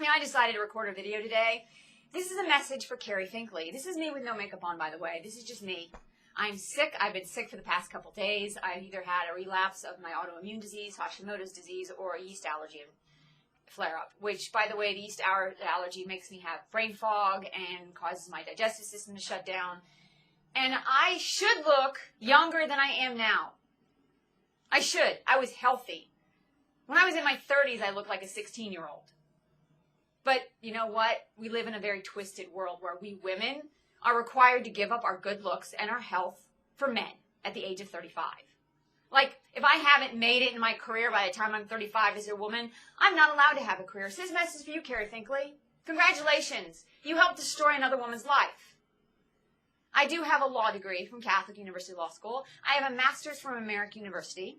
I decided to record a video today. This is a message for Carrie Finklea. This is me with no makeup on, by the way. This is just me. I'm sick. I've been sick for the past couple days. I've either had a relapse of my autoimmune disease, Hashimoto's disease, or a yeast allergy flare-up, which, by the way, the yeast allergy makes me have brain fog and causes my digestive system to shut down. And I should look younger than I am now. I should. I was healthy. When I was in my 30s, I looked like a 16-year-old. But you know what? We live in a very twisted world where we women are required to give up our good looks and our health for men at the age of 35. Like, if I haven't made it in my career by the time I'm 35 as a woman, I'm not allowed to have a career. So this message for you, Carrie Finklea. Congratulations. You helped destroy another woman's life. I do have a law degree from Catholic University Law School. I have a master's from American University.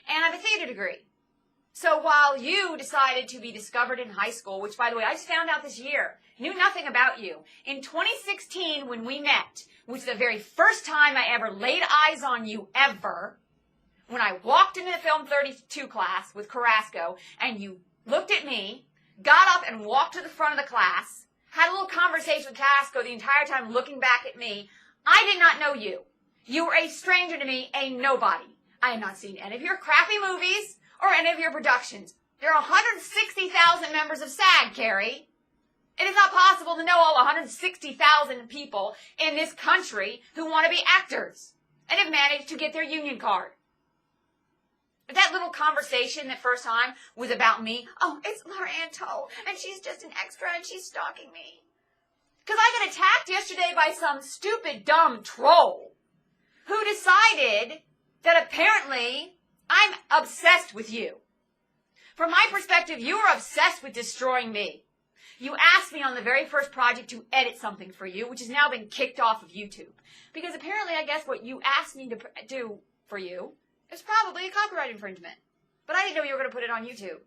And I have a theater degree. So while you decided to be discovered in high school, which, by the way, I just found out this year, knew nothing about you. In 2016, when we met, which was the very first time I ever laid eyes on you ever, when I walked into the Film 32 class with Carrasco, and you looked at me, got up and walked to the front of the class, had a little conversation with Carrasco the entire time looking back at me, I did not know you. You were a stranger to me, a nobody. I had not seen any of your crappy movies or any of your productions. There are 160,000 members of SAG, Carrie. It is not possible to know all 160,000 people in this country who want to be actors and have managed to get their union card. That little conversation that first time was about me. Oh, it's Loranto, and she's just an extra, and she's stalking me. Because I got attacked yesterday by some stupid, dumb troll who decided that apparently I'm obsessed with you. From my perspective, you are obsessed with destroying me. You asked me on the very first project to edit something for you, which has now been kicked off of YouTube. Because apparently, I guess what you asked me to do for you is probably a copyright infringement. But I didn't know you were going to put it on YouTube.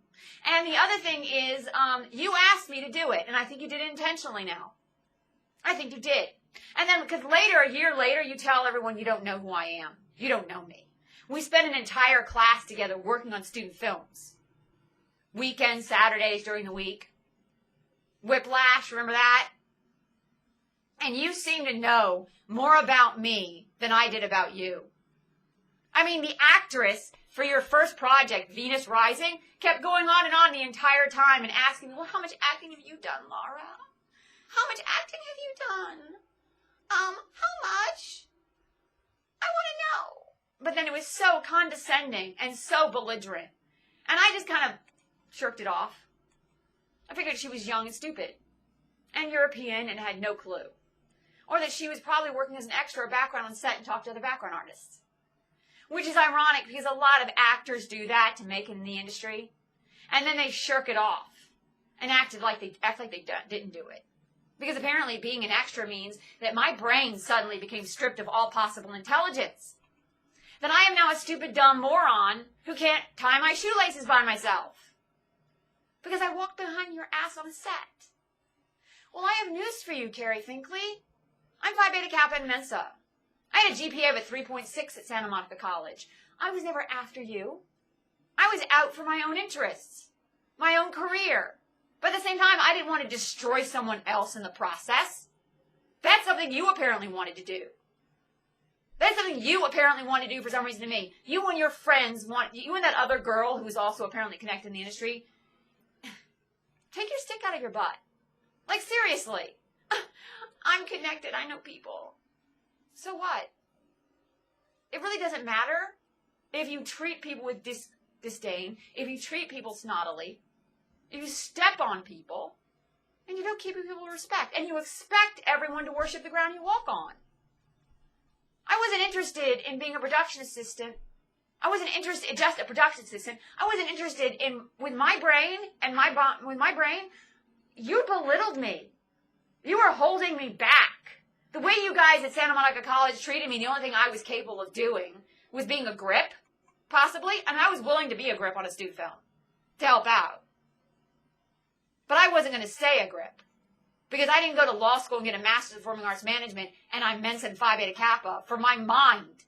And the other thing is, you asked me to do it, and I think you did it intentionally now. I think you did. And then, because later, a year later, you tell everyone you don't know who I am. You don't know me. We spent an entire class together working on student films. Weekends, Saturdays during the week. Whiplash, remember that? And you seem to know more about me than I did about you. I mean, the actress for your first project, Venus Rising, kept going on the entire time and asking me, well, how much acting have you done, Laura? How much acting have you done? How much? I want to know. But then it was so condescending and so belligerent. And I just kind of shirked it off. I figured she was young and stupid. And European and had no clue. Or that she was probably working as an extra or background on set and talked to other background artists. Which is ironic because a lot of actors do that to make it in the industry. And then they shirk it off. And act like they didn't do it. Because apparently being an extra means that my brain suddenly became stripped of all possible intelligence. That I am now a stupid, dumb moron who can't tie my shoelaces by myself. Because I walked behind your ass on a set. Well, I have news for you, Carrie Finklea. I'm Phi Beta Kappa and Mensa. I had a GPA of a 3.6 at Santa Monica College. I was never after you. I was out for my own interests, my own career. But at the same time, I didn't want to destroy someone else in the process. That's something you apparently wanted to do. That's something you apparently want to do for some reason to me. You and your friends you and that other girl who's also apparently connected in the industry, take your stick out of your butt. Like, seriously. I'm connected. I know people. So what? It really doesn't matter if you treat people with disdain, if you treat people snottily, if you step on people, and you don't keep people respect, and you expect everyone to worship the ground you walk on. I wasn't interested in being a production assistant. I wasn't interested in just a production assistant. I wasn't interested in, with my brain, you belittled me. You were holding me back. The way you guys at Santa Monica College treated me, the only thing I was capable of doing was being a grip, possibly, and I was willing to be a grip on a student film to help out. But I wasn't going to stay a grip. Because I didn't go to law school and get a master's in performing arts management and I'm Mensa and Phi Beta Kappa for my mind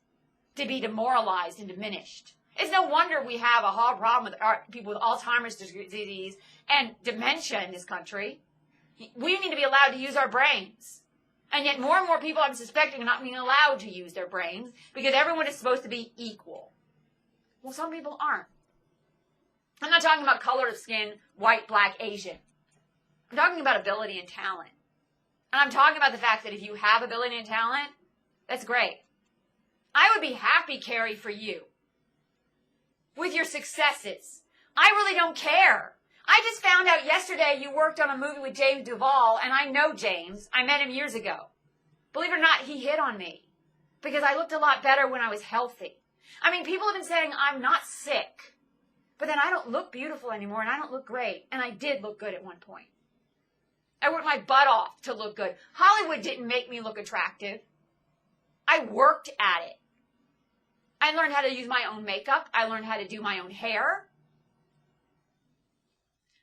to be demoralized and diminished. It's no wonder we have a hard problem with people with Alzheimer's disease and dementia in this country. We need to be allowed to use our brains. And yet more and more people, I'm suspecting, are not being allowed to use their brains because everyone is supposed to be equal. Well, some people aren't. I'm not talking about color of skin, white, black, Asian. I'm talking about ability and talent. And I'm talking about the fact that if you have ability and talent, that's great. I would be happy, Carrie, for you with your successes. I really don't care. I just found out yesterday you worked on a movie with James Duvall, and I know James. I met him years ago. Believe it or not, he hit on me because I looked a lot better when I was healthy. I mean, people have been saying I'm not sick, but then I don't look beautiful anymore, and I don't look great, and I did look good at one point. I worked my butt off to look good. Hollywood didn't make me look attractive. I worked at it. I learned how to use my own makeup. I learned how to do my own hair.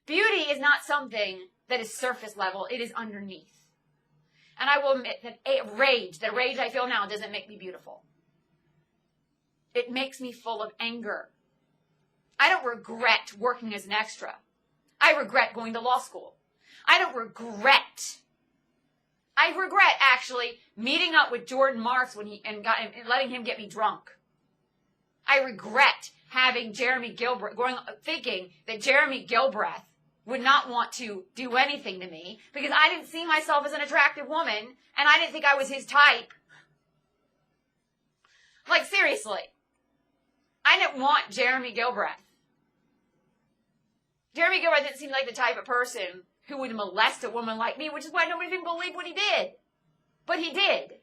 Beauty is not something that is surface level. It is underneath. And I will admit that the rage I feel now doesn't make me beautiful. It makes me full of anger. I don't regret working as an extra. I regret going to law school. I don't regret. I regret actually meeting up with Jordan Marks and letting him get me drunk. I regret having Jeremy Gilbreth, thinking that Jeremy Gilbreth would not want to do anything to me because I didn't see myself as an attractive woman and I didn't think I was his type. Like, seriously. I didn't want Jeremy Gilbreth. Jeremy Gilbreth didn't seem like the type of person who would molest a woman like me, which is why nobody even believed what he did. But he did.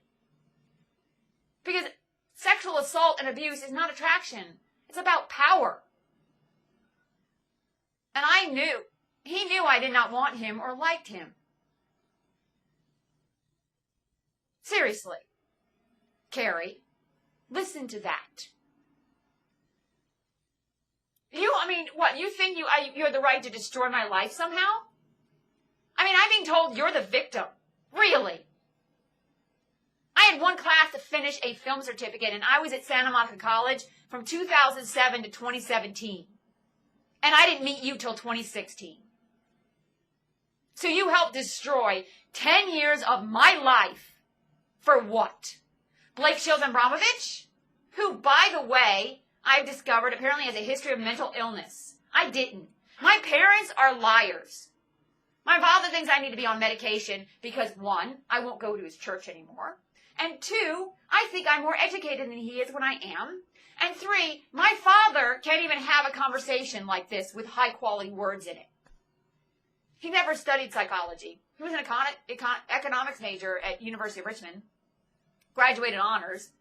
Because sexual assault and abuse is not attraction. It's about power. And he knew I did not want him or liked him. Seriously. Carrie, listen to that. You think you have the right to destroy my life somehow? I mean, I'm being told you're the victim. Really? I had one class to finish a film certificate, and I was at Santa Monica College from 2007 to 2017. And I didn't meet you till 2016. So you helped destroy 10 years of my life. For what? Blake Shields Abramovich? Who, by the way, I've discovered apparently has a history of mental illness. I didn't. My parents are liars. My father thinks I need to be on medication because, one, I won't go to his church anymore. And two, I think I'm more educated than he is when I am. And three, my father can't even have a conversation like this with high-quality words in it. He never studied psychology. He was an economics major at University of Richmond, graduated honors,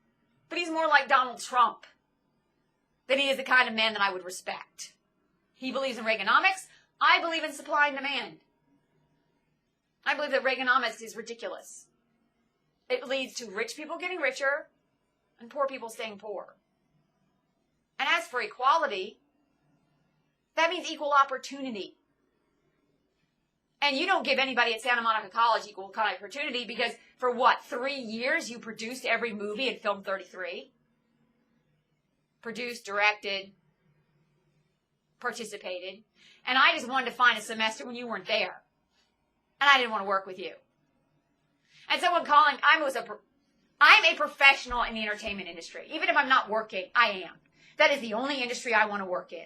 but he's more like Donald Trump than he is the kind of man that I would respect. He believes in Reaganomics. I believe in supply and demand. I believe that Reaganomics is ridiculous. It leads to rich people getting richer and poor people staying poor. And as for equality, that means equal opportunity. And you don't give anybody at Santa Monica College equal kind of opportunity because for what, 3 years you produced every movie and filmed 33? Produced, directed, participated. And I just wanted to find a semester when you weren't there. And I didn't want to work with you. And someone calling, I'm a professional in the entertainment industry. Even if I'm not working, I am. That is the only industry I want to work in.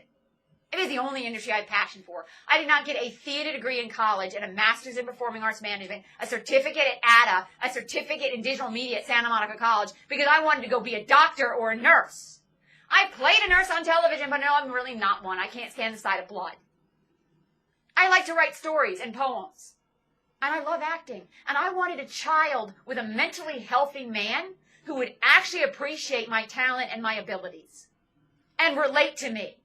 It is the only industry I have passion for. I did not get a theater degree in college and a master's in performing arts management, a certificate at ADA, a certificate in digital media at Santa Monica College because I wanted to go be a doctor or a nurse. I played a nurse on television, but no, I'm really not one. I can't stand the sight of blood. I like to write stories and poems. And I love acting. And I wanted a child with a mentally healthy man who would actually appreciate my talent and my abilities and relate to me.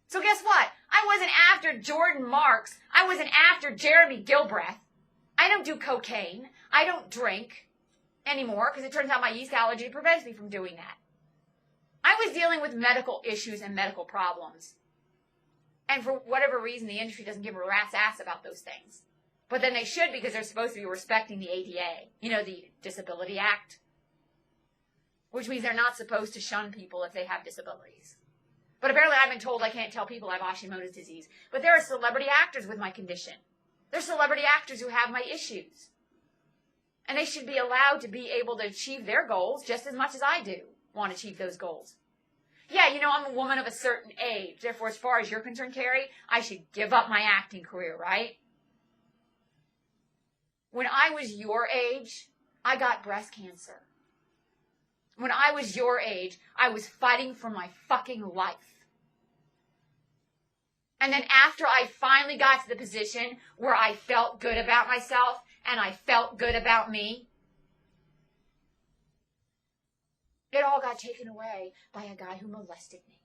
So guess what? I wasn't after Jordan Marks. I wasn't after Jeremy Gilbreth. I don't do cocaine. I don't drink anymore because it turns out my yeast allergy prevents me from doing that. I was dealing with medical issues and medical problems. And for whatever reason, the industry doesn't give a rat's ass about those things. But then they should because they're supposed to be respecting the ADA, the Disability Act. which means they're not supposed to shun people if they have disabilities. But apparently I've been told I can't tell people I have Hashimoto's disease. But there are celebrity actors with my condition. There's celebrity actors who have my issues. And they should be allowed to be able to achieve their goals just as much as I do want to achieve those goals. Yeah, I'm a woman of a certain age. Therefore, as far as you're concerned, Carrie, I should give up my acting career, right? When I was your age, I got breast cancer. When I was your age, I was fighting for my fucking life. And then after I finally got to the position where I felt good about myself and I felt good about me, it all got taken away by a guy who molested me.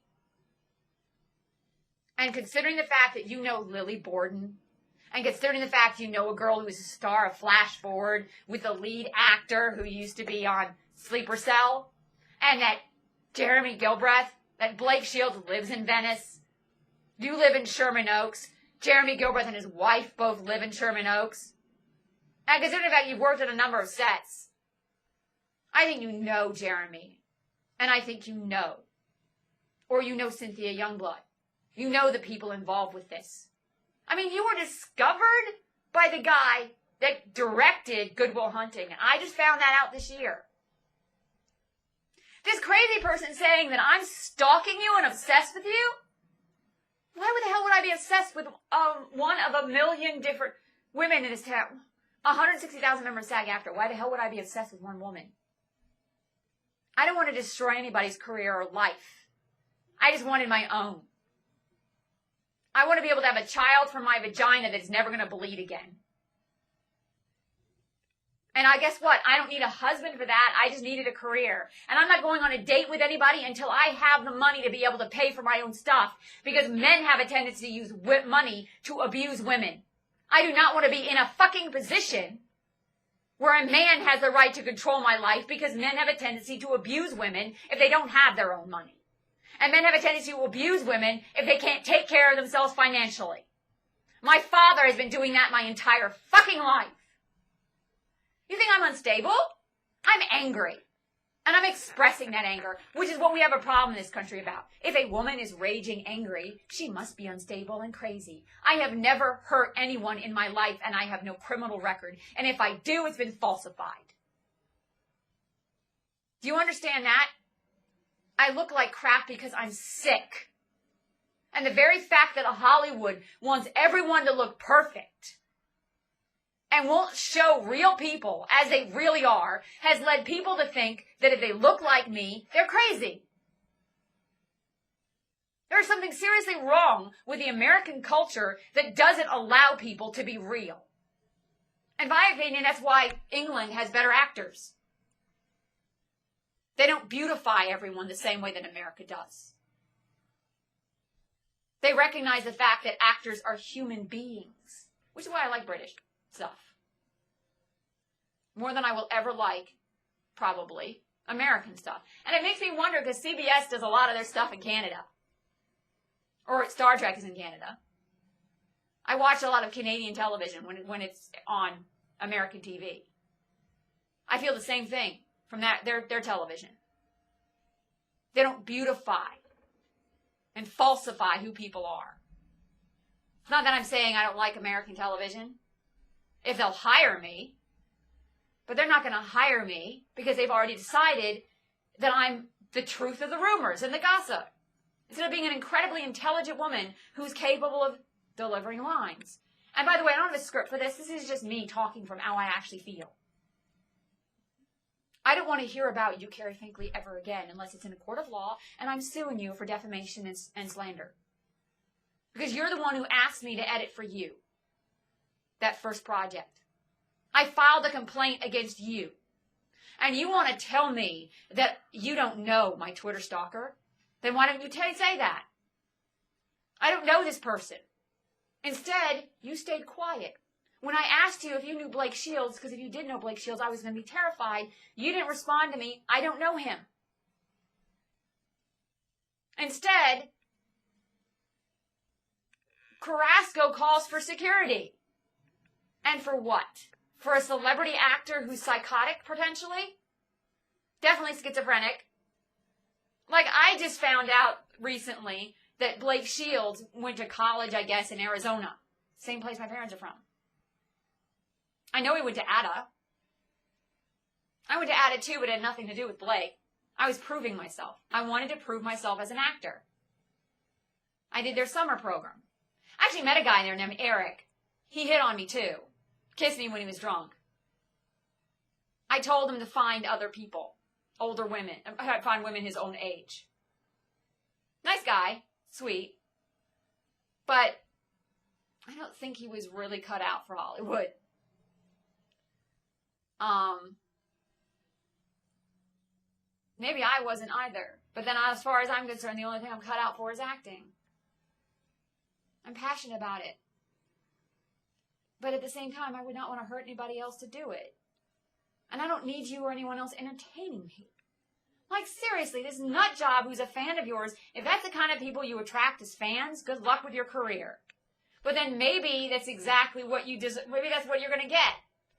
And considering the fact that you know Lily Borden, and considering the fact you know a girl who was a star of Flash Forward with the lead actor who used to be on Sleeper Cell, and that Jeremy Gilbreth, that Blake Shields lives in Venice, you live in Sherman Oaks, Jeremy Gilbreth and his wife both live in Sherman Oaks, and considering the fact you've worked on a number of sets, I think you know Jeremy, and I think you know, or you know Cynthia Youngblood. You know the people involved with this. I mean, you were discovered by the guy that directed Good Will Hunting, and I just found that out this year. This crazy person saying that I'm stalking you and obsessed with you? Why the hell would I be obsessed with one of a million different women in this town? 160,000 members of SAG AFTRA. Why the hell would I be obsessed with one woman? I don't want to destroy anybody's career or life. I just wanted my own. I want to be able to have a child from my vagina that's never going to bleed again. And I guess what? I don't need a husband for that. I just needed a career. And I'm not going on a date with anybody until I have the money to be able to pay for my own stuff. Because men have a tendency to use money to abuse women. I do not want to be in a fucking position where a man has the right to control my life because men have a tendency to abuse women if they don't have their own money. And men have a tendency to abuse women if they can't take care of themselves financially. My father has been doing that my entire fucking life. You think I'm unstable? I'm angry. And I'm expressing that anger, which is what we have a problem in this country about. If a woman is raging angry, she must be unstable and crazy. I have never hurt anyone in my life, and I have no criminal record. And if I do, it's been falsified. Do you understand that? I look like crap because I'm sick. And the very fact that Hollywood wants everyone to look perfect and won't show real people as they really are has led people to think that if they look like me, they're crazy. There's something seriously wrong with the American culture that doesn't allow people to be real. In my opinion, that's why England has better actors. They don't beautify everyone the same way that America does. They recognize the fact that actors are human beings, which is why I like British stuff. More than I will ever like, probably, American stuff. And it makes me wonder, because CBS does a lot of their stuff in Canada. Or Star Trek is in Canada. I watch a lot of Canadian television when it's on American TV. I feel the same thing from their television. They don't beautify and falsify who people are. It's not that I'm saying I don't like American television. If they'll hire me. But they're not going to hire me because they've already decided that I'm the truth of the rumors and the gossip. Instead of being an incredibly intelligent woman who's capable of delivering lines. And by the way, I don't have a script for this. This is just me talking from how I actually feel. I don't want to hear about you, Carrie Finklea, ever again unless it's in a court of law and I'm suing you for defamation and slander. Because you're the one who asked me to edit for you that first project. I filed a complaint against you. And you want to tell me that you don't know my Twitter stalker? Then why don't you say that? I don't know this person. Instead, you stayed quiet. When I asked you if you knew Blake Shields, because if you did know Blake Shields, I was going to be terrified, you didn't respond to me. I don't know him. Instead, Carrasco calls for security. And for what? For a celebrity actor who's psychotic, potentially? Definitely schizophrenic. Like, I just found out recently that Blake Shields went to college, I guess, in Arizona. Same place my parents are from. I know he went to ADA. I went to ADA too, but it had nothing to do with Blake. I was proving myself. I wanted to prove myself as an actor. I did their summer program. I actually met a guy there named Eric. He hit on me too. Kissed me when he was drunk. I told him to find other people. Older women. Find women his own age. Nice guy. Sweet. But I don't think he was really cut out for Hollywood. Maybe I wasn't either. But then as far as I'm concerned, the only thing I'm cut out for is acting. I'm passionate about it. But at the same time, I would not want to hurt anybody else to do it. And I don't need you or anyone else entertaining me. Like, seriously, this nut job who's a fan of yours, if that's the kind of people you attract as fans, good luck with your career. But then maybe that's exactly what maybe that's what you're going to get.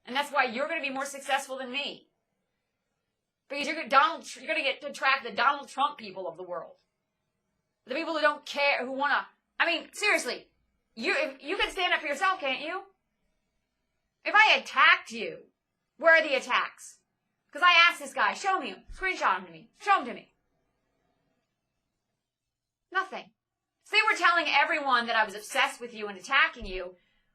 And that's why you're going to be more successful than me. Because you're going to attract the Donald Trump people of the world. The people who don't care, who want to, I mean, seriously, you can stand up for yourself, can't you? If I attacked you, where are the attacks? Because I asked this guy, show me him, screenshot him to me, show him to me. Nothing. So they were telling everyone that I was obsessed with you and attacking you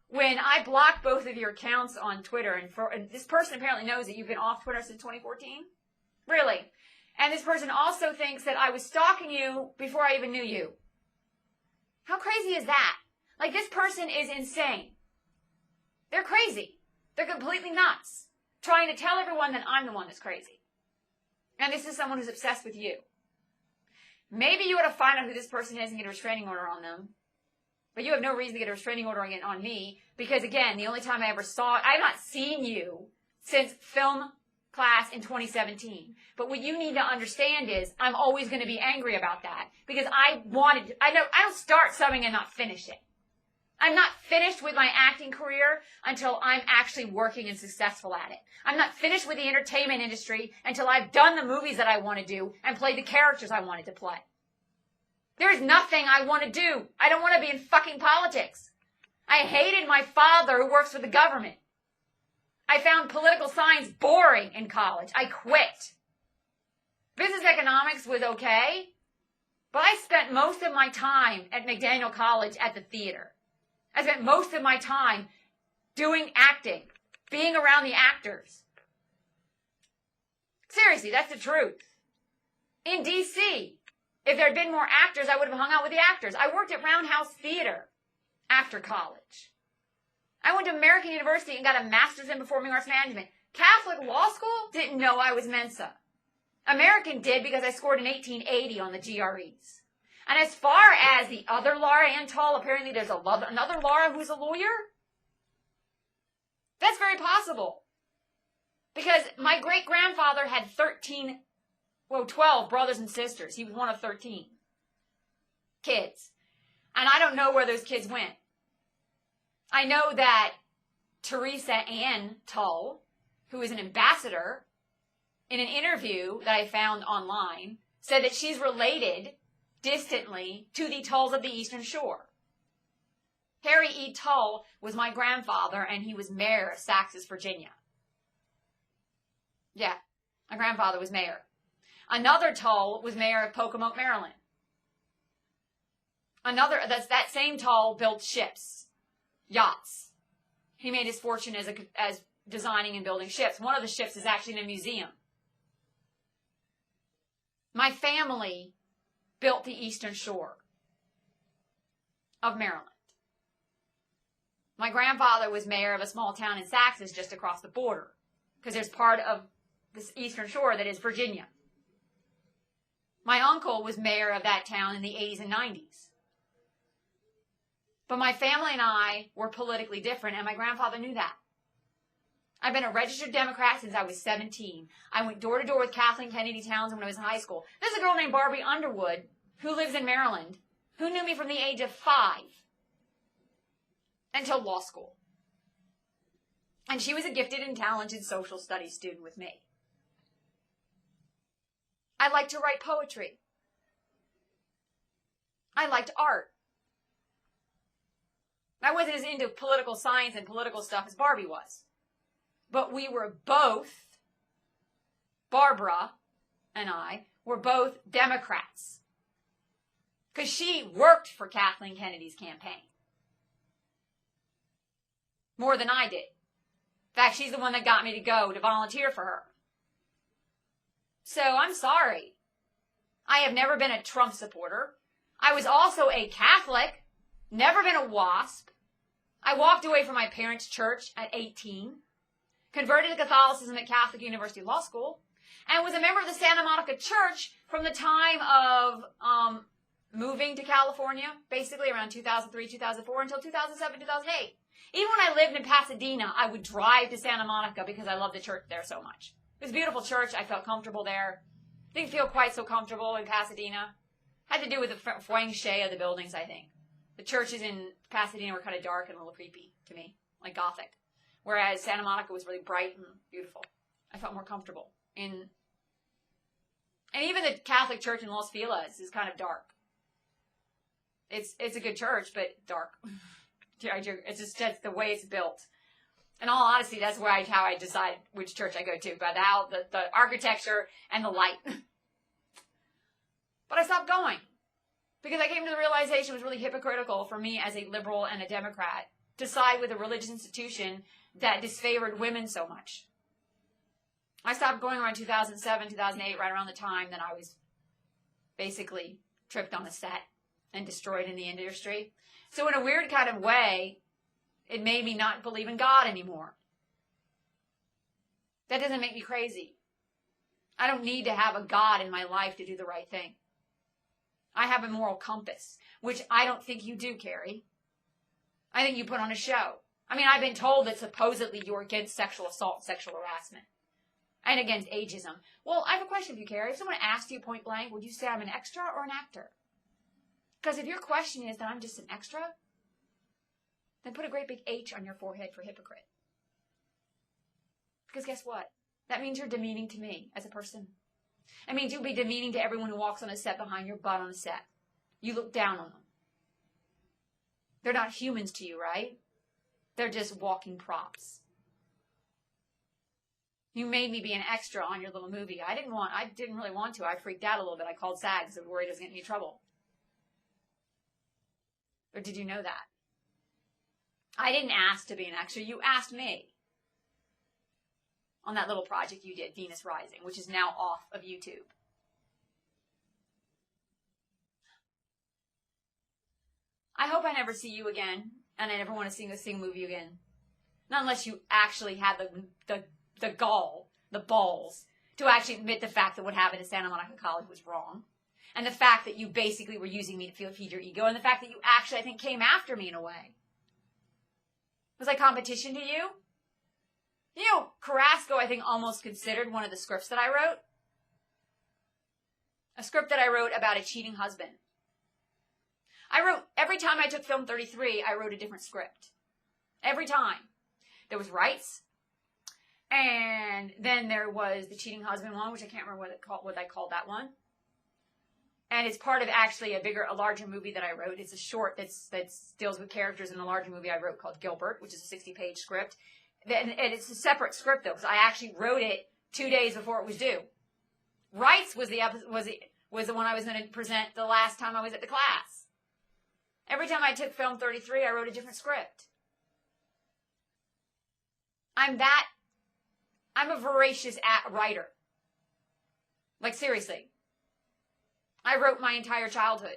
when I blocked both of your accounts on Twitter. And this person apparently knows that you've been off Twitter since 2014. Really. And this person also thinks that I was stalking you before I even knew you. How crazy is that? Like, this person is insane. They're crazy. They're completely nuts. Trying to tell everyone that I'm the one that's crazy. And this is someone who's obsessed with you. Maybe you ought to find out who this person is and get a restraining order on them. But you have no reason to get a restraining order on me. Because, again, the only time I have not seen you since film class in 2017. But what you need to understand is I'm always going to be angry about that. Because I don't start something and not finish it. I'm not finished with my acting career until I'm actually working and successful at it. I'm not finished with the entertainment industry until I've done the movies that I want to do and played the characters I wanted to play. There's nothing I want to do. I don't want to be in fucking politics. I hated my father who works for the government. I found political science boring in college. I quit. Business economics was okay, but I spent most of my time at McDaniel College at the theater. I spent most of my time doing acting, being around the actors. Seriously, that's the truth. In D.C., if there had been more actors, I would have hung out with the actors. I worked at Roundhouse Theater after college. I went to American University and got a master's in performing arts management. Catholic law school didn't know I was Mensa. American did because I scored an 1880 on the GREs. And as far as the other Laura Antall, apparently there's another Laura who's a lawyer. That's very possible. Because my great-grandfather had 12 brothers and sisters. He was one of 13 kids. And I don't know where those kids went. I know that Teresa Ann Tull, who is an ambassador, in an interview that I found online, said that she's related distantly to the Tulls of the Eastern Shore. Harry E. Tull was my grandfather, and he was mayor of Saxes, Virginia. Yeah, my grandfather was mayor. Another Tull was mayor of Pocomoke, Maryland. That same Tull built ships, yachts. He made his fortune as designing and building ships. One of the ships is actually in a museum. My family built the Eastern Shore of Maryland. My grandfather was mayor of a small town in Saxes just across the border, because there's part of this Eastern Shore that is Virginia. My uncle was mayor of that town in the 80s and 90s. But my family and I were politically different, and my grandfather knew that. I've been a registered Democrat since I was 17. I went door to door with Kathleen Kennedy Townsend when I was in high school. There's a girl named Barbie Underwood who lives in Maryland who knew me from the age of 5 until law school. And she was a gifted and talented social studies student with me. I liked to write poetry. I liked art. I wasn't as into political science and political stuff as Barbie was. But we were both, Barbara and I, were both Democrats. Because she worked for Kathleen Kennedy's campaign. More than I did. In fact, she's the one that got me to go to volunteer for her. So I'm sorry. I have never been a Trump supporter. I was also a Catholic, never been a WASP. I walked away from my parents' church at 18, converted to Catholicism at Catholic University Law School, and was a member of the Santa Monica Church from the time of moving to California, basically around 2003, 2004, until 2007, 2008. Even when I lived in Pasadena, I would drive to Santa Monica because I loved the church there so much. It was a beautiful church. I felt comfortable there. Didn't feel quite so comfortable in Pasadena. Had to do with the feng shui of the buildings, I think. The churches in Pasadena were kind of dark and a little creepy to me, like Gothic. Whereas Santa Monica was really bright and beautiful. I felt more comfortable. And even the Catholic church in Los Feliz is kind of dark. It's a good church, but dark. It's just that's the way it's built. In all honesty, that's how I decide which church I go to, by the architecture and the light. But I stopped going because I came to the realization it was really hypocritical for me as a liberal and a Democrat to side with a religious institution that disfavored women so much. I stopped going around 2007, 2008, right around the time that I was basically tripped on a set and destroyed in the industry. So in a weird kind of way, it made me not believe in God anymore. That doesn't make me crazy. I don't need to have a God in my life to do the right thing. I have a moral compass, which I don't think you do, Carrie. I think you put on a show. I mean, I've been told that supposedly you're against sexual assault and sexual harassment and against ageism. Well, I have a question for you, Carrie. If someone asked you point blank, would you say I'm an extra or an actor? Because if your question is that I'm just an extra, then put a great big H on your forehead for hypocrite. Because guess what? That means you're demeaning to me as a person. It means you'll be demeaning to everyone who walks on a set behind your butt on a set. You look down on them. They're not humans to you, right? They're just walking props. You made me be an extra on your little movie. I didn't really want to. I freaked out a little bit. I called SAG because I was worried it was getting me in trouble. Or did you know that? I didn't ask to be an extra. You asked me. On that little project you did, Venus Rising, which is now off of YouTube. I hope I never see you again, and I never want to sing a movie again. Not unless you actually had the gall, the balls, to actually admit the fact that what happened at Santa Monica College was wrong. And the fact that you basically were using me to feed your ego. And the fact that you actually, I think, came after me in a way. Was I competition to you? You know, Carrasco, I think, almost considered one of the scripts that I wrote. A script that I wrote about a cheating husband. Every time I took Film 33, I wrote a different script. Every time. There was Rights. And then there was the cheating husband one, which I can't remember what I called that one. And it's part of actually a larger movie that I wrote. It's a short that deals with characters in a larger movie I wrote called Gilbert, which is a 60-page script. And it's a separate script, though, because I actually wrote it 2 days before it was due. Rights was the one I was going to present the last time I was at the class. Every time I took Film 33, I wrote a different script. I'm a voracious writer. Like, seriously. I wrote my entire childhood.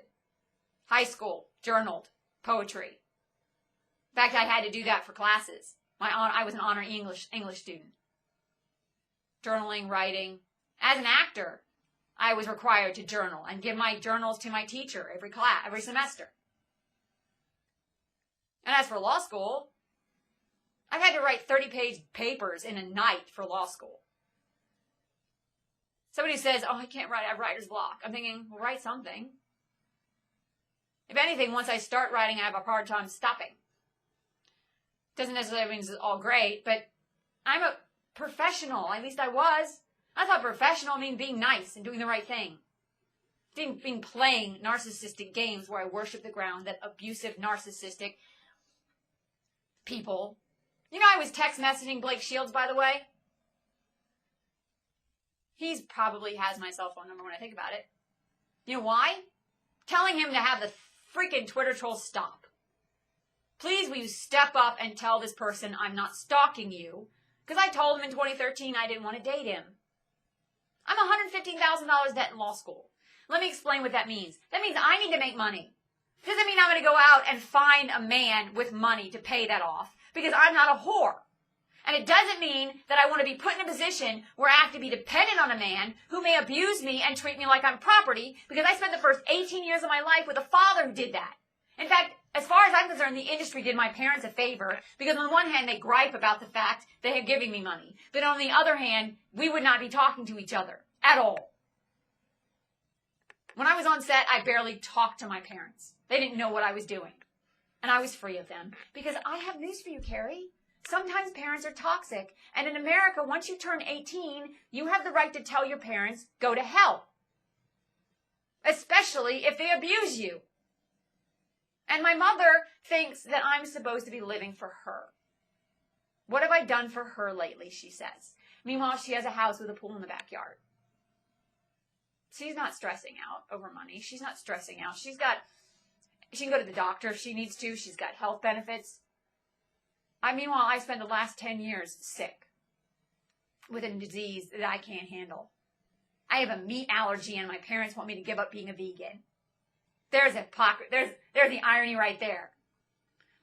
High school, journaled, poetry. In fact, I had to do that for classes. I was an honor English student. Journaling, writing. As an actor, I was required to journal and give my journals to my teacher every semester. And as for law school, I've had to write 30-page papers in a night for law school. Somebody says, oh, I can't write, I have writer's block. I'm thinking, well, write something. If anything, once I start writing, I have a hard time stopping. Doesn't necessarily mean it's all great, but I'm a professional. At least I was. I thought professional means being nice and doing the right thing. Being playing narcissistic games where I worship the ground that abusive, narcissistic people. You know, I was text messaging Blake Shields, by the way. He probably has my cell phone number when I think about it. You know why? Telling him to have the freaking Twitter trolls stop. Please, will you step up and tell this person I'm not stalking you? Because I told him in 2013 I didn't want to date him. I'm $115,000 debt in law school. Let me explain what that means. That means I need to make money. Doesn't mean I'm going to go out and find a man with money to pay that off because I'm not a whore. And it doesn't mean that I want to be put in a position where I have to be dependent on a man who may abuse me and treat me like I'm property because I spent the first 18 years of my life with a father who did that. In fact, as far as I'm concerned, the industry did my parents a favor because on one hand, they gripe about the fact they have given me money. But on the other hand, we would not be talking to each other at all. When I was on set, I barely talked to my parents. They didn't know what I was doing. And I was free of them. Because I have news for you, Carrie. Sometimes parents are toxic. And in America, once you turn 18, you have the right to tell your parents, go to hell. Especially if they abuse you. And my mother thinks that I'm supposed to be living for her. What have I done for her lately, she says. Meanwhile, she has a house with a pool in the backyard. She's not stressing out over money. She's not stressing out. She can go to the doctor if she needs to. She's got health benefits. Meanwhile, I spent the last 10 years sick with a disease that I can't handle. I have a meat allergy and my parents want me to give up being a vegan. There's the irony right there.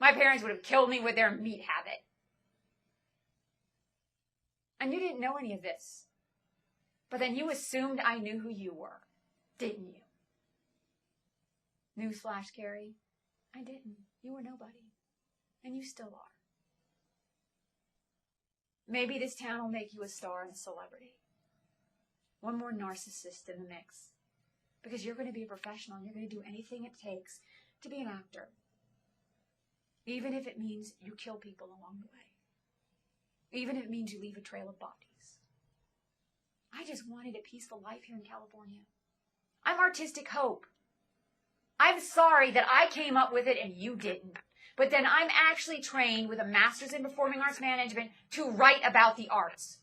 My parents would have killed me with their meat habit. And you didn't know any of this. But then you assumed I knew who you were, didn't you? Newsflash, Carrie. I didn't. You were nobody. And you still are. Maybe this town will make you a star and a celebrity. One more narcissist in the mix. Because you're going to be a professional and you're going to do anything it takes to be an actor. Even if it means you kill people along the way. Even if it means you leave a trail of bodies. I just wanted a peaceful life here in California. I'm artistic hope. I'm sorry that I came up with it and you didn't. But then I'm actually trained with a master's in performing arts management to write about the arts.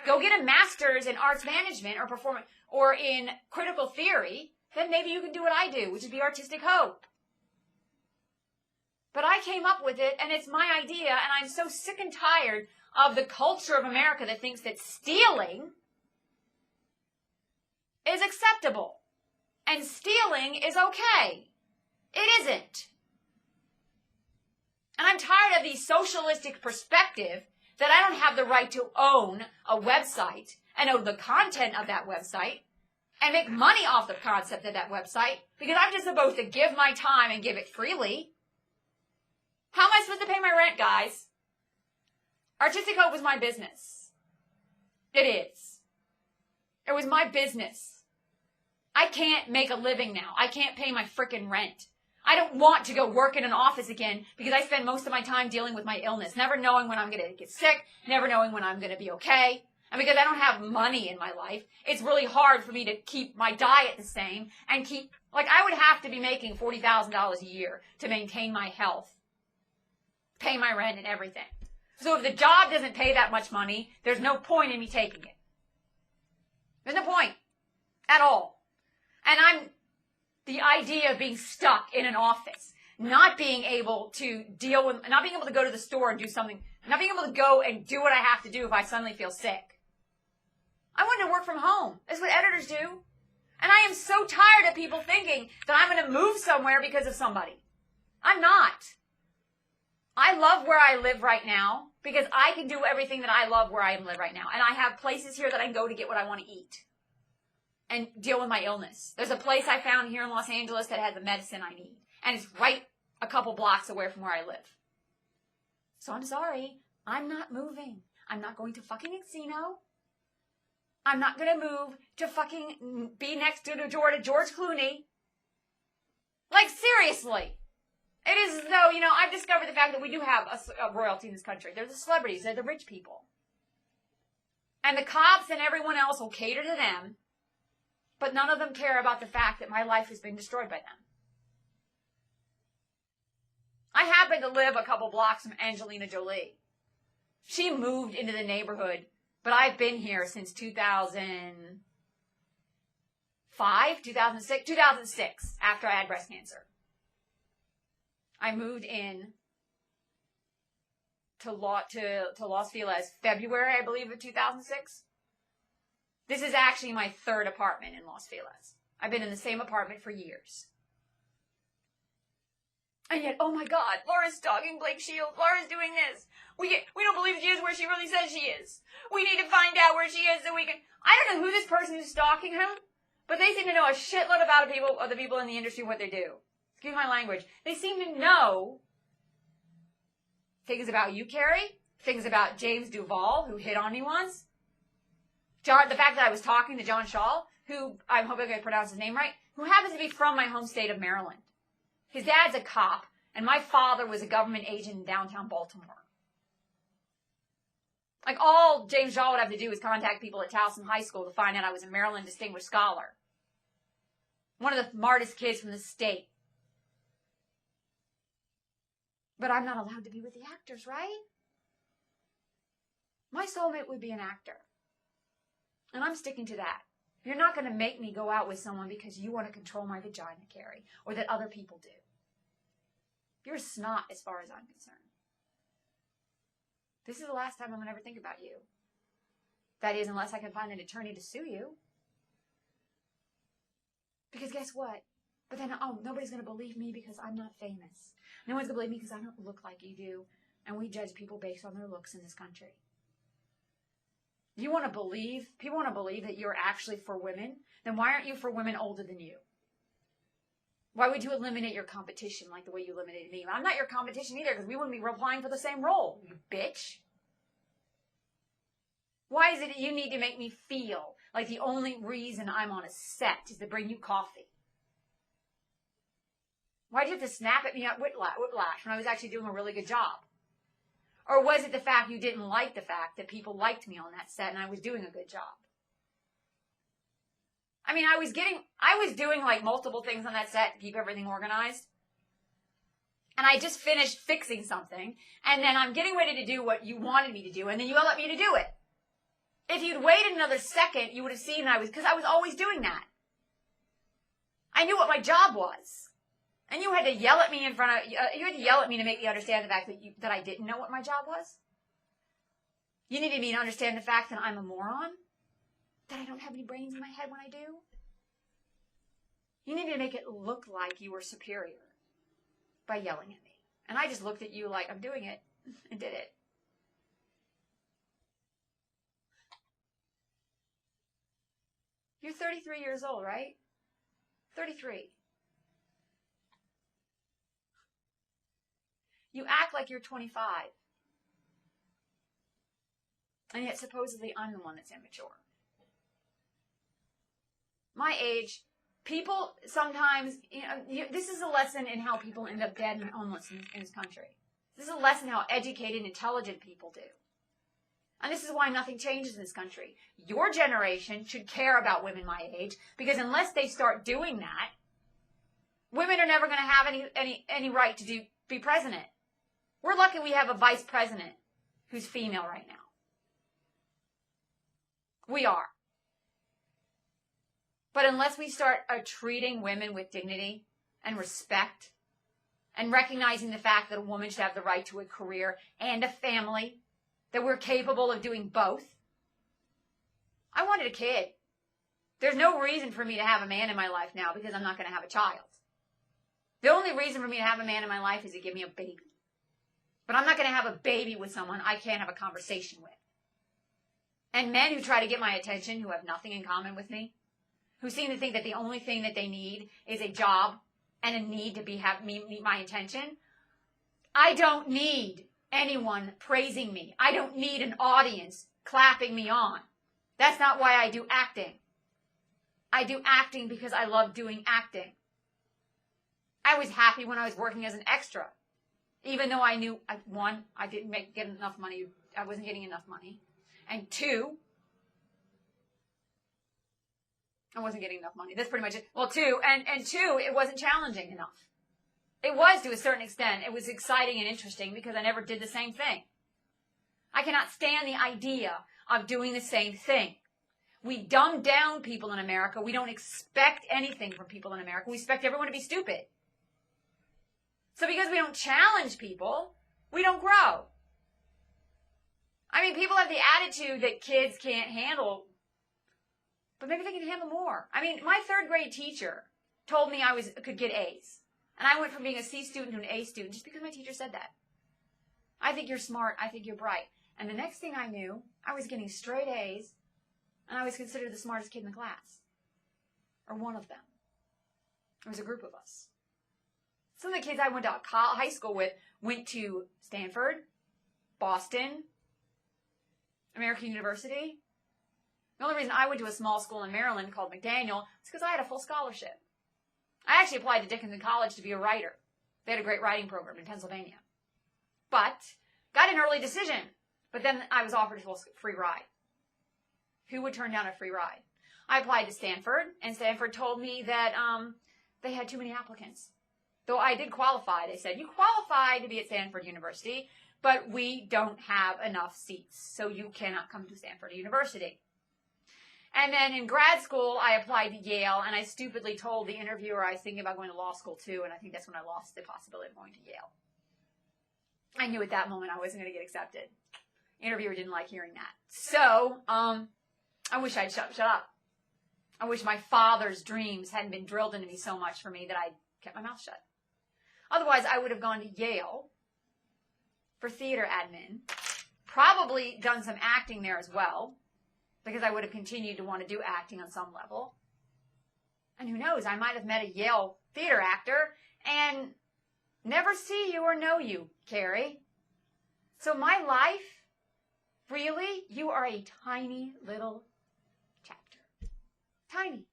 Go get a master's in arts management or performance or in critical theory, then maybe you can do what I do, which is be artistic hope. But I came up with it and it's my idea and I'm so sick and tired of the culture of America that thinks that stealing is acceptable. And stealing is okay. It isn't. And I'm tired of the socialistic perspective that I don't have the right to own a website and own the content of that website and make money off the concept of that website because I'm just supposed to give my time and give it freely. How am I supposed to pay my rent, guys? Artistic Hope was my business. It is. It was my business. I can't make a living now. I can't pay my frickin' rent. I don't want to go work in an office again because I spend most of my time dealing with my illness, never knowing when I'm going to get sick, never knowing when I'm going to be okay. And because I don't have money in my life, it's really hard for me to keep my diet the same and I would have to be making $40,000 a year to maintain my health, pay my rent and everything. So if the job doesn't pay that much money, there's no point in me taking it. There's no point at all. And the idea of being stuck in an office, not being able to not being able to go to the store and do something, not being able to go and do what I have to do if I suddenly feel sick. I wanted to work from home. That's what editors do. And I am so tired of people thinking that I'm going to move somewhere because of somebody. I'm not. I love where I live right now because I can do everything that I love where I live right now. And I have places here that I can go to get what I want to eat and deal with my illness. There's a place I found here in Los Angeles that has the medicine I need. And it's right a couple blocks away from where I live. So I'm sorry. I'm not moving. I'm not going to fucking Encino. I'm not going to move to fucking be next to George Clooney. Like, seriously. It is as though, I've discovered the fact that we do have a royalty in this country. They're the celebrities. They're the rich people. And the cops and everyone else will cater to them, but none of them care about the fact that my life has been destroyed by them. I happen to live a couple blocks from Angelina Jolie. She moved into the neighborhood, but I've been here since 2005, 2006, after I had breast cancer. I moved in to Los Feliz, February, I believe, of 2006. This is actually my third apartment in Los Feliz. I've been in the same apartment for years. And yet, oh my God, Laura's stalking Blake Shields. Laura's doing this. We don't believe she is where she really says she is. We need to find out where she is so we can... I don't know who this person is stalking her, but they seem to know a shitload about the people in the industry, what they do. Excuse my language. They seem to know things about you, Carrie. Things about James Duval, who hit on me once. The fact that I was talking to John Shaw, who, I hope I can pronounce his name right, who happens to be from my home state of Maryland. His dad's a cop, and my father was a government agent in downtown Baltimore. Like, all James Shaw would have to do is contact people at Towson High School to find out I was a Maryland Distinguished Scholar. One of the smartest kids from the state. But I'm not allowed to be with the actors, right? My soulmate would be an actor. And I'm sticking to that. You're not going to make me go out with someone because you want to control my vagina, Carrie, or that other people do. You're snot as far as I'm concerned. This is the last time I'm going to ever think about you. That is, unless I can find an attorney to sue you. Because guess what? But then, nobody's going to believe me because I'm not famous. No one's going to believe me because I don't look like you do. And we judge people based on their looks in this country. People want to believe that you're actually for women. Then why aren't you for women older than you? Why would you eliminate your competition like the way you eliminated me? I'm not your competition either because we wouldn't be applying for the same role, you bitch. Why is it that you need to make me feel like the only reason I'm on a set is to bring you coffee? Why do you have to snap at me at whiplash when I was actually doing a really good job? Or was it the fact you didn't like the fact that people liked me on that set and I was doing a good job? I mean, I was doing like multiple things on that set to keep everything organized. And I just finished fixing something. And then I'm getting ready to do what you wanted me to do. And then you yell at me to do it. If you'd waited another second, you would have seen because I was always doing that. I knew what my job was. And you had to yell at me you had to yell at me to make me understand the fact that I didn't know what my job was. You needed me to understand the fact that I'm a moron. That I don't have any brains in my head when I do. You needed to make it look like you were superior by yelling at me. And I just looked at you like, I'm doing it, and did it. You're 33 years old, right? 33. You act like you're 25. And yet supposedly I'm the one that's immature. My age, people sometimes, this is a lesson in how people end up dead and homeless in this country. This is a lesson how educated and intelligent people do. And this is why nothing changes in this country. Your generation should care about women my age, because unless they start doing that, women are never going to have any right to be president. We're lucky we have a vice president who's female right now. We are. But unless we start treating women with dignity and respect and recognizing the fact that a woman should have the right to a career and a family, that we're capable of doing both. I wanted a kid. There's no reason for me to have a man in my life now because I'm not going to have a child. The only reason for me to have a man in my life is to give me a baby. But I'm not going to have a baby with someone I can't have a conversation with. And men who try to get my attention, who have nothing in common with me, who seem to think that the only thing that they need is a job and a need to meet my attention. I don't need anyone praising me. I don't need an audience clapping me on. That's not why I do acting. I do acting because I love doing acting. I was happy when I was working as an extra. Even though I knew, one, I didn't get enough money. I wasn't getting enough money. And two, I wasn't getting enough money. That's pretty much it. Well, two, it wasn't challenging enough. It was to a certain extent. It was exciting and interesting because I never did the same thing. I cannot stand the idea of doing the same thing. We dumb down people in America. We don't expect anything from people in America. We expect everyone to be stupid. So because we don't challenge people, we don't grow. I mean, people have the attitude that kids can't handle, but maybe they can handle more. I mean, my third grade teacher told me I could get A's. And I went from being a C student to an A student just because my teacher said that. I think you're smart. I think you're bright. And the next thing I knew, I was getting straight A's, and I was considered the smartest kid in the class. Or one of them. There was a group of us. Some of the kids I went to high school with went to Stanford, Boston, American University. The only reason I went to a small school in Maryland called McDaniel is because I had a full scholarship. I actually applied to Dickinson College to be a writer. They had a great writing program in Pennsylvania. But got an early decision. But then I was offered a free ride. Who would turn down a free ride? I applied to Stanford, and Stanford told me that they had too many applicants. Though I did qualify. They said, you qualified to be at Stanford University, but we don't have enough seats, so you cannot come to Stanford University. And then in grad school, I applied to Yale, and I stupidly told the interviewer I was thinking about going to law school too, and I think that's when I lost the possibility of going to Yale. I knew at that moment I wasn't going to get accepted. Interviewer didn't like hearing that. So, I wish I'd shut up. I wish my father's dreams hadn't been drilled into me so much for me that I kept my mouth shut. Otherwise, I would have gone to Yale for theater admin, probably done some acting there as well, because I would have continued to want to do acting on some level. And who knows, I might have met a Yale theater actor and never see you or know you, Carrie. So my life, really, you are a tiny little chapter. Tiny.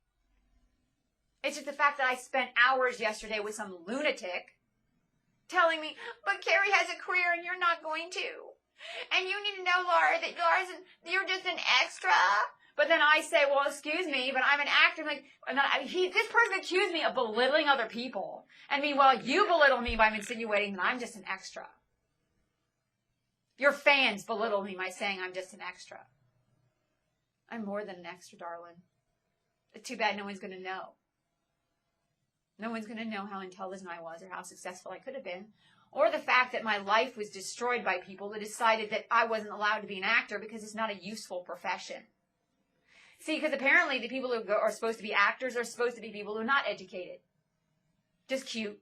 It's just the fact that I spent hours yesterday with some lunatic telling me, but Carrie has a career and you're not going to. And you need to know, Laura, that you're just an extra. But then I say, well, excuse me, but I'm an actor. I'm like, this person accused me of belittling other people. And meanwhile, you belittle me by insinuating that I'm just an extra. Your fans belittle me by saying I'm just an extra. I'm more than an extra, darling. It's too bad no one's going to know. No one's going to know how intelligent I was or how successful I could have been. Or the fact that my life was destroyed by people that decided that I wasn't allowed to be an actor because it's not a useful profession. See, because apparently the people who are supposed to be actors are supposed to be people who are not educated. Just cute.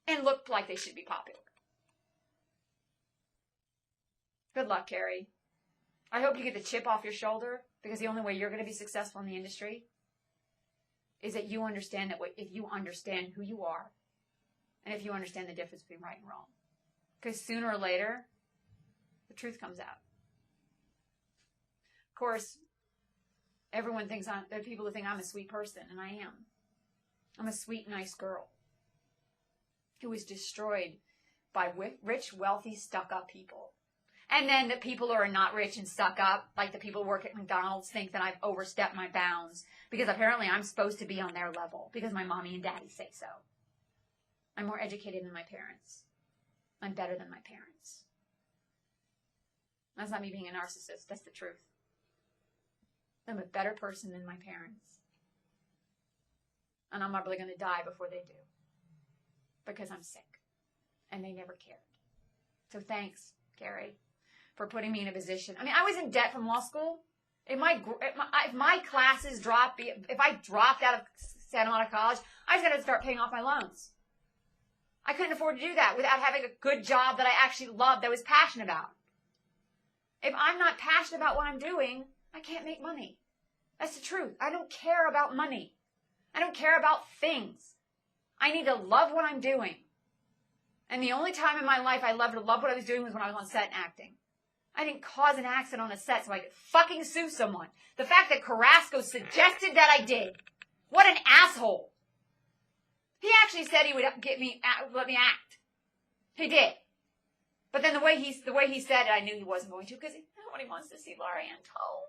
And look like they should be popular. Good luck, Carrie. I hope you get the chip off your shoulder, because the only way you're going to be successful in the industry is that you understand that if you understand who you are, and if you understand the difference between right and wrong. Because sooner or later, the truth comes out. Of course, everyone thinks there are people who think I'm a sweet person, and I am. I'm a sweet, nice girl who was destroyed by rich, wealthy, stuck-up people. And then the people who are not rich and stuck up, like the people who work at McDonald's, think that I've overstepped my bounds because apparently I'm supposed to be on their level because my mommy and daddy say so. I'm more educated than my parents. I'm better than my parents. That's not me being a narcissist. That's the truth. I'm a better person than my parents. And I'm probably going to die before they do. Because I'm sick. And they never cared. So thanks, Carrie, for putting me in a position. I mean, I was in debt from law school. If my classes dropped, if I dropped out of Santa Monica College, I was going to start paying off my loans. I couldn't afford to do that without having a good job that I actually loved, that I was passionate about. If I'm not passionate about what I'm doing, I can't make money. That's the truth. I don't care about money. I don't care about things. I need to love what I'm doing. And the only time in my life I loved what I was doing was when I was on set and acting. I didn't cause an accident on a set so I could fucking sue someone. The fact that Carrasco suggested that I did. What an asshole. He actually said he would let me act. He did. But then the way he said it, I knew he wasn't going to, because nobody wants to see Laura Ann Toll.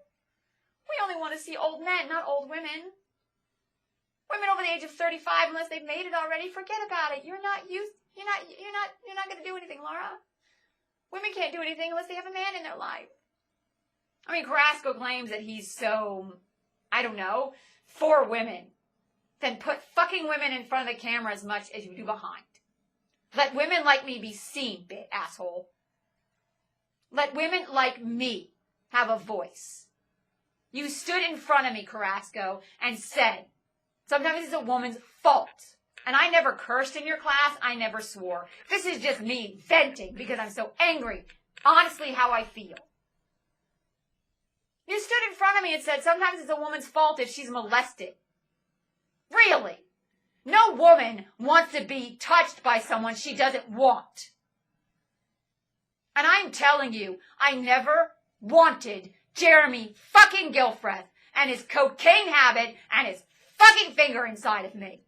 We only want to see old men, not old women. Women over the age of 35, unless they've made it already, forget about it. You're not going to do anything, Laura. Women can't do anything unless they have a man in their life. I mean, Carrasco claims that he's so, I don't know, for women. Then put fucking women in front of the camera as much as you do behind. Let women like me be seen, asshole. Let women like me have a voice. You stood in front of me, Carrasco, and said, sometimes it's a woman's fault. And I never cursed in your class. I never swore. This is just me venting because I'm so angry. Honestly, how I feel. You stood in front of me and said, sometimes it's a woman's fault if she's molested. Really? No woman wants to be touched by someone she doesn't want. And I'm telling you, I never wanted Jeremy fucking Guilfreth and his cocaine habit and his fucking finger inside of me.